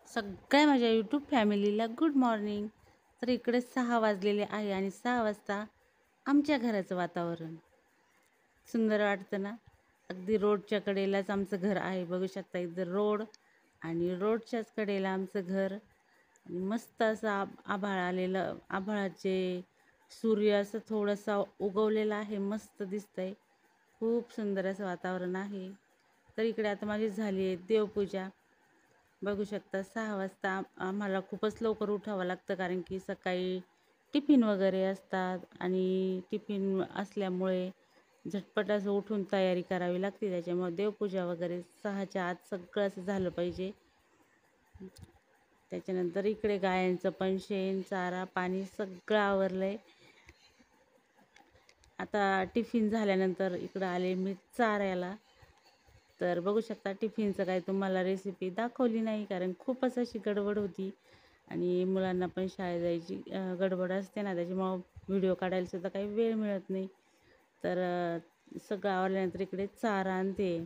सगळ्या माझ्या यूट्यूब फॅमिलीला गुड मॉर्निंग. तर इकडे 6 वाजलेले आहे आणि 6 वाजता आमच्या घराचं वातावरण सुंदर वाटतं ना. अगदी रोडच्या कडेलाच आमचं घर आहे. बघू शकता इथं रोड आणि रोडच्याच कडेला आमचं घर आणि मस्त असं आभाळ आलेलं, आभाळाचे सूर्य असं थोडासा उगवलेला आहे, मस्त दिसतंय. खूप सुंदर असं वातावरण आहे. तर इकडे आता माझी झाली आहे देवपूजा. बघू शकता 6 वाजता आम्हाला खूपच लवकर उठावं लागतं, कारण की सकाळी टिफिन वगैरे असतात आणि टिफिन असल्यामुळे झटपट असं उठून तयारी करावी लागते. त्याच्यामुळे देवपूजा वगैरे 6च्या आत सगळं असं झालं पाहिजे. त्याच्यानंतर इकडे गायांचं पण शेण, चारा, पाणी सगळं आवरलंय. आता टिफिन झाल्यानंतर इकडं आले मी चारायला. तर बघू शकता टिफिनचं काही तुम्हाला रेसिपी दाखवली नाही, कारण खूपच अशी गडबड होती आणि मुलांना पण शाळेत जायची गडबड असते ना, त्याच्यामुळं व्हिडिओ काढायला सुद्धा काही वेळ मिळत नाही. तर सगळं आवरल्यानंतर इकडे चारा आणते.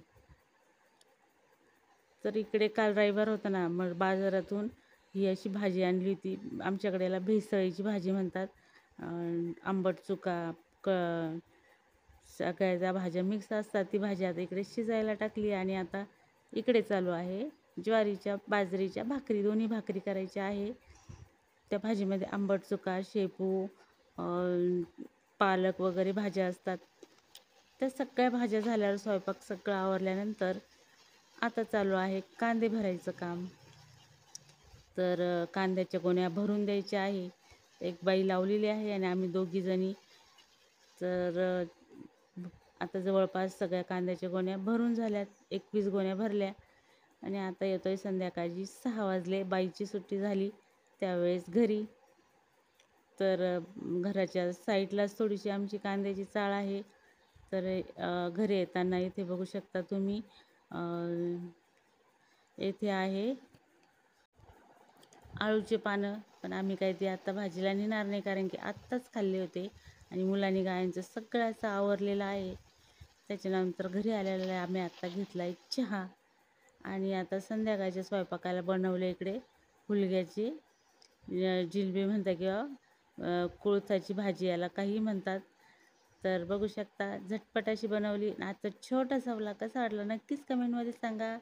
तर इकडे काल रविवार होता ना, मग बाजारातून ही अशी भाजी आणली होती. आमच्याकडे याला भेसळीची भाजी म्हणतात. आंबट चुका, क सगळ्या भाज्या मिक्स असतात. ती भाजी आता इकडे शिजायला टाकली आणि आता इकडे चालू आहे ज्वारीच्या, बाजरीच्या भाकरी, दोन्ही भाकरी करायच्या आहे. त्या भाजीमध्ये आंबट चुका, शेपू, पालक वगैरे भाज्या असतात. त्या सगळ्या भाज्या झाल्यावर स्वयंपाक सगळं आवरल्यानंतर आता चालू आहे कांदे भरायचं काम. तर कांद्याच्या गोण्या भरून द्यायच्या आहे. एक बाई लावलेली आहे आणि आम्ही दोघीजणी. तर आता जवळपास सगळ्या कांद्याच्या गोण्या भरून झाल्यात. 21 गोण्या भरल्या आणि आता येतोय संध्याकाळची 6 वाजले. बाईची सुट्टी झाली त्यावेळेस घरी. तर घराच्या साईडलाच थोडीशी आमची कांद्याची चाळ आहे. तर घरी येताना इथे बघू शकता तुम्ही, येथे आहे आळूचे पानं. पण आम्ही काही ते आत्ता भाजीला नेणार नाही, कारण की आत्ताच खाल्ले होते आणि मुलांनी गायांचं सगळं असं आवरलेलं आहे. त्याच्यानंतर घरी आलेला आम्ही आत्ता घेतला एक चहा आणि आता संध्याकाळच्या स्वयंपाकाला बनवले इकडे हुलग्याची जिलबी म्हणतात किंवा कुळथाची भाजी, याला काही म्हणतात. तर बघू शकता झटपट अशी बनवली. आता छोटासा व्लॉग कसा वाटला नक्कीच कमेंटमध्ये सांगा.